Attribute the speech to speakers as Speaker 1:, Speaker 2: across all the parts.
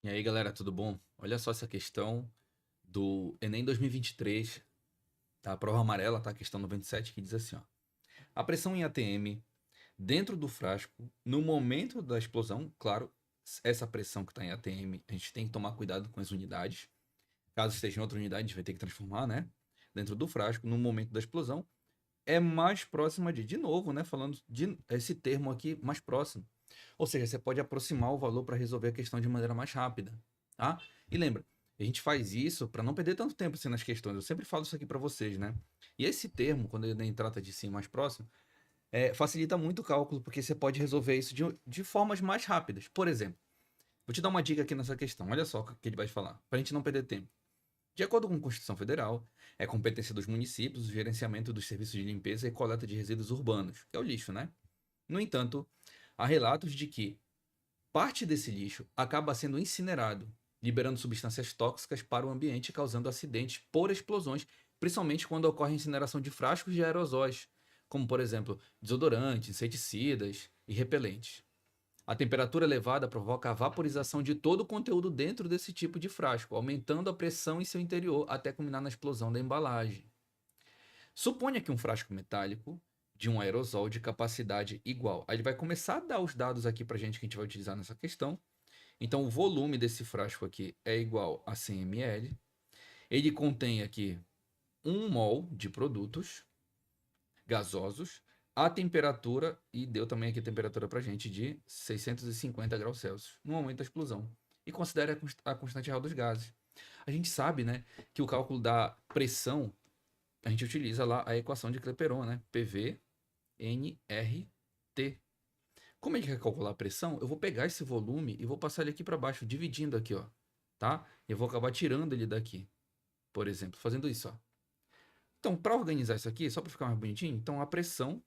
Speaker 1: E aí, galera, tudo bom? Olha só essa questão do Enem 2023, tá? A prova amarela, tá? Questão 97, que diz assim, ó. A pressão em ATM dentro do frasco, no momento da explosão, claro, essa pressão que está em ATM, a gente tem que tomar cuidado com as unidades. Caso esteja em outra unidade, a gente vai ter que transformar, né? Dentro do frasco, no momento da explosão, é mais próxima de novo, né? Falando de esse termo aqui, mais próximo. Ou seja, você pode aproximar o valor para resolver a questão de maneira mais rápida, tá? E lembra, a gente faz isso para não perder tanto tempo assim, nas questões. Eu sempre falo isso aqui para vocês, né? E esse termo, quando ele trata de sim mais próximo, facilita muito o cálculo, porque você pode resolver isso de formas mais rápidas. Por exemplo, vou te dar uma dica aqui nessa questão. Olha só o que ele vai falar, para a gente não perder tempo. De acordo com a Constituição Federal, é competência dos municípios o gerenciamento dos serviços de limpeza e coleta de resíduos urbanos, que é o lixo, né? No entanto, há relatos de que parte desse lixo acaba sendo incinerado, liberando substâncias tóxicas para o ambiente, causando acidentes por explosões, principalmente quando ocorre a incineração de frascos de aerosóis, como por exemplo desodorantes, inseticidas e repelentes. A temperatura elevada provoca a vaporização de todo o conteúdo dentro desse tipo de frasco, aumentando a pressão em seu interior até culminar na explosão da embalagem. Suponha que um frasco metálico de um aerosol de capacidade igual. Aí ele vai começar a dar os dados aqui para a gente que a gente vai utilizar nessa questão. Então, o volume desse frasco aqui é igual a 100 ml. Ele contém aqui 1 mol de produtos gasosos. A temperatura, e deu também aqui a temperatura para a gente, de 650 graus Celsius no momento da explosão. E considere a constante real dos gases. A gente sabe, né, que o cálculo da pressão, a gente utiliza lá a equação de Clapeyron, né? PV NRT. Como a gente quer calcular a pressão, eu vou pegar esse volume e vou passar ele aqui para baixo, dividindo aqui, ó, tá? Eu vou acabar tirando ele daqui, por exemplo, fazendo isso, ó. Então, para organizar isso aqui, só para ficar mais bonitinho, então a pressão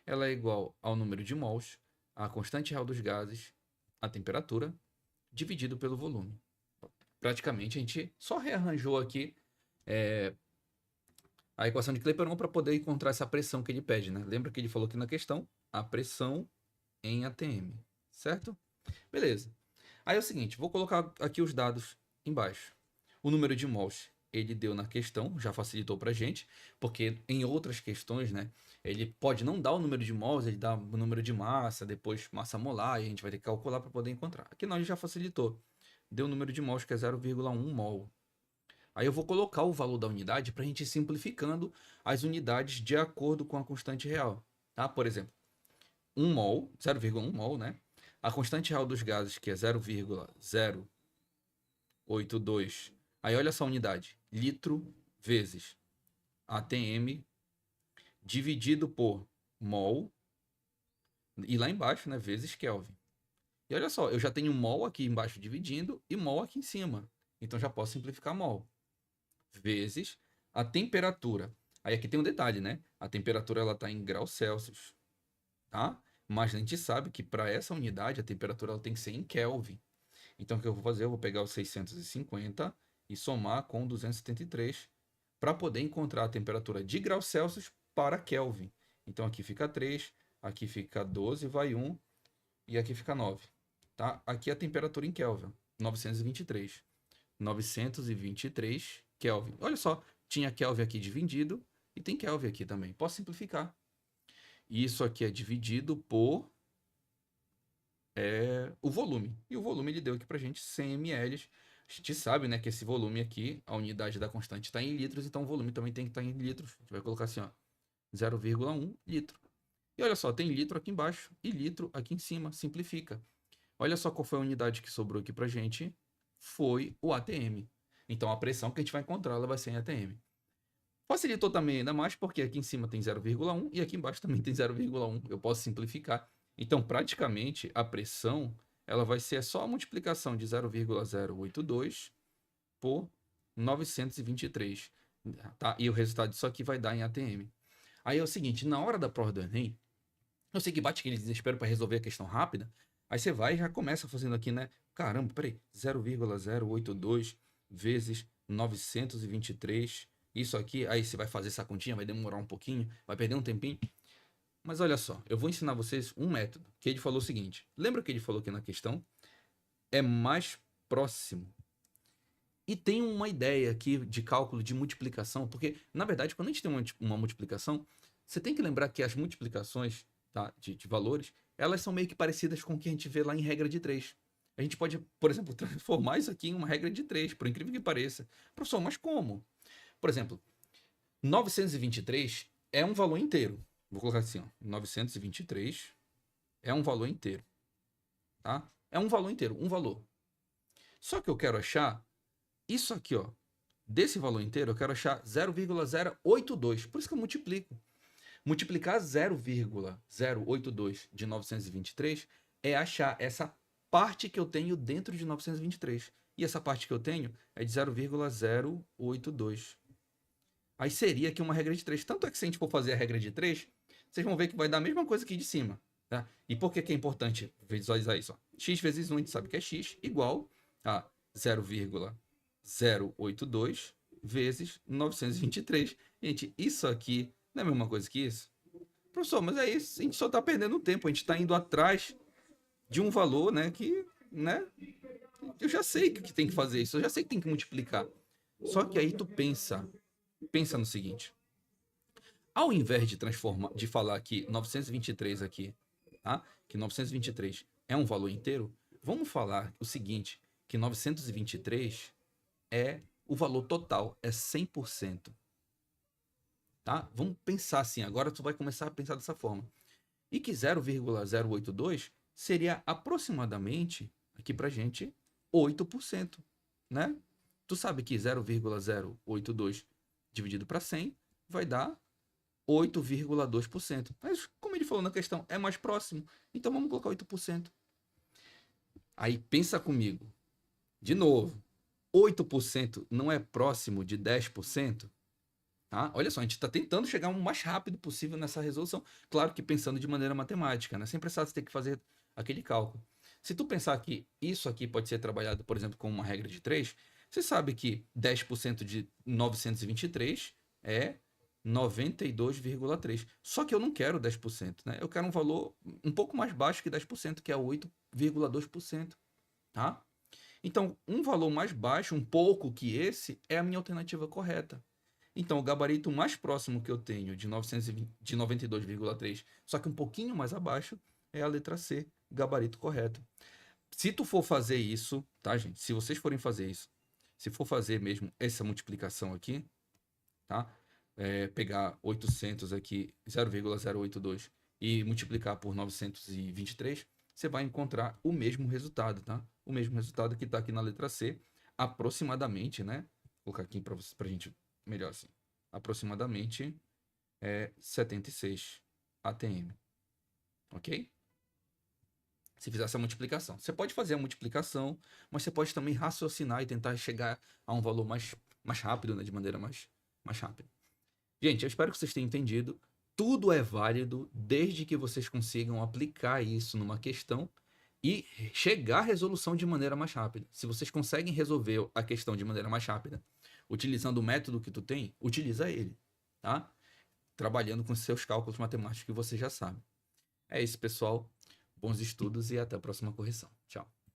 Speaker 1: ela é igual ao número de mols, a constante real dos gases, a temperatura, dividido pelo volume. Praticamente a gente só rearranjou aqui a equação de Clapeyron para poder encontrar essa pressão que ele pede, né? Lembra que ele falou aqui na questão? A pressão em ATM, certo? Beleza. Aí é o seguinte, vou colocar aqui os dados embaixo. O número de mols ele deu na questão, já facilitou para a gente, porque em outras questões, né, ele pode não dar o número de mols, ele dá o número de massa, depois massa molar, e a gente vai ter que calcular para poder encontrar. Aqui não, ele já facilitou. Deu o número de mols que é 0,1 mol. Aí eu vou colocar o valor da unidade para a gente ir simplificando as unidades de acordo com a constante real. Tá? Por exemplo, 1 mol, 0,1 mol, né? A constante real dos gases, que é 0,082. Aí olha só a unidade. Litro vezes ATM dividido por mol. E lá embaixo, né? Vezes Kelvin. E olha só, eu já tenho mol aqui embaixo dividindo e mol aqui em cima. Então já posso simplificar mol. Vezes a temperatura. Aí aqui tem um detalhe, né? A temperatura ela está em graus Celsius, tá? Mas a gente sabe que para essa unidade a temperatura ela tem que ser em Kelvin. Então o que eu vou fazer? Eu vou pegar os 650 e somar com 273 para poder encontrar a temperatura de graus Celsius para Kelvin. Então aqui fica 3, aqui fica 12, vai 1 e aqui fica 9. Tá? Aqui a temperatura em Kelvin, 923. 923 Kelvin. Olha só, tinha Kelvin aqui dividido e tem Kelvin aqui também. Posso simplificar. Isso aqui é dividido por o volume. E o volume ele deu aqui pra gente 100 ml. A gente sabe, né, que esse volume aqui, a unidade da constante está em litros, então o volume também tem que estar em litros. A gente vai colocar assim, ó, 0,1 litro. E olha só, tem litro aqui embaixo e litro aqui em cima, simplifica. Olha só qual foi a unidade que sobrou aqui pra gente, foi o ATM. Então a pressão que a gente vai encontrar, ela vai ser em ATM. Facilitou também ainda mais porque aqui em cima tem 0,1 e aqui embaixo também tem 0,1. Eu posso simplificar. Então, praticamente, a pressão ela vai ser só a multiplicação de 0,082 por 923. Tá? E o resultado disso aqui vai dar em ATM. Aí é o seguinte, na hora da prova do Enem, eu sei que bate aquele desespero para resolver a questão rápida, aí você vai e já começa fazendo aqui, né? Caramba, peraí, 0,082 vezes 923, isso aqui, aí você vai fazer essa continha, vai demorar um pouquinho, vai perder um tempinho. Mas olha só, eu vou ensinar vocês um método, que ele falou o seguinte, lembra que ele falou aqui na questão? É mais próximo. E tem uma ideia aqui de cálculo de multiplicação, porque, na verdade, quando a gente tem uma multiplicação, você tem que lembrar que as multiplicações, tá, de valores, elas são meio que parecidas com o que a gente vê lá em regra de 3. A gente pode, por exemplo, transformar isso aqui em uma regra de 3, por incrível que pareça. Professor, mas como? Por exemplo, 923 é um valor inteiro. Vou colocar assim, ó, 923 é um valor inteiro, tá? É um valor inteiro, um valor. Só que eu quero achar isso aqui, ó. Desse valor inteiro, eu quero achar 0,082. Por isso que eu multiplico. Multiplicar 0,082 de 923 é achar essa parte que eu tenho dentro de 923. E essa parte que eu tenho é de 0,082. Aí seria aqui uma regra de 3. Tanto é que se a gente for fazer a regra de 3, vocês vão ver que vai dar a mesma coisa aqui de cima. Tá? E por que é importante visualizar isso? Ó? X vezes 1, a gente sabe que é x, igual a 0,082 vezes 923. Gente, isso aqui não é a mesma coisa que isso? Professor, mas é isso, a gente só está perdendo tempo, a gente está indo atrás de um valor, né, que, né, eu já sei que tem que fazer isso, eu já sei que tem que multiplicar. Só que aí tu pensa no seguinte, ao invés de transformar, de falar que 923 aqui, tá, que 923 é um valor inteiro, vamos falar o seguinte, que 923 é o valor total, é 100%. Tá? Vamos pensar assim, agora tu vai começar a pensar dessa forma. E que 0,082 seria aproximadamente, aqui pra gente, 8%, né? Tu sabe que 0,082 dividido para 100 vai dar 8,2%. Mas, como ele falou na questão, é mais próximo, então vamos colocar 8%. Aí pensa comigo, de novo, 8% não é próximo de 10%? Tá? Olha só, a gente está tentando chegar o mais rápido possível nessa resolução. Claro que pensando de maneira matemática, né? Sem precisar ter que fazer aquele cálculo. Se tu pensar que isso aqui pode ser trabalhado, por exemplo, com uma regra de 3, você sabe que 10% de 923 é 92,3. Só que eu não quero 10%, né? Eu quero um valor um pouco mais baixo que 10%, que é 8,2%, tá? Então, um valor mais baixo, um pouco que esse, é a minha alternativa correta. Então, o gabarito mais próximo que eu tenho de 92,3, só que um pouquinho mais abaixo, é a letra C, gabarito correto. Se tu for fazer isso, tá, gente? Se vocês forem fazer isso, se for fazer mesmo essa multiplicação aqui, tá? Pegar 800 aqui, 0,082 e multiplicar por 923, você vai encontrar o mesmo resultado, tá? O mesmo resultado que está aqui na letra C, aproximadamente, né? Vou colocar aqui para a gente melhor assim. Aproximadamente 76 ATM. Ok? Se fizer essa multiplicação. Você pode fazer a multiplicação, mas você pode também raciocinar e tentar chegar a um valor mais rápido, né? De maneira mais rápida. Gente, eu espero que vocês tenham entendido. Tudo é válido desde que vocês consigam aplicar isso numa questão e chegar à resolução de maneira mais rápida. Se vocês conseguem resolver a questão de maneira mais rápida, utilizando o método que tu tem, utiliza ele, tá? Trabalhando com seus cálculos matemáticos que você já sabe. É isso, pessoal. Bons estudos e até a próxima correção. Tchau.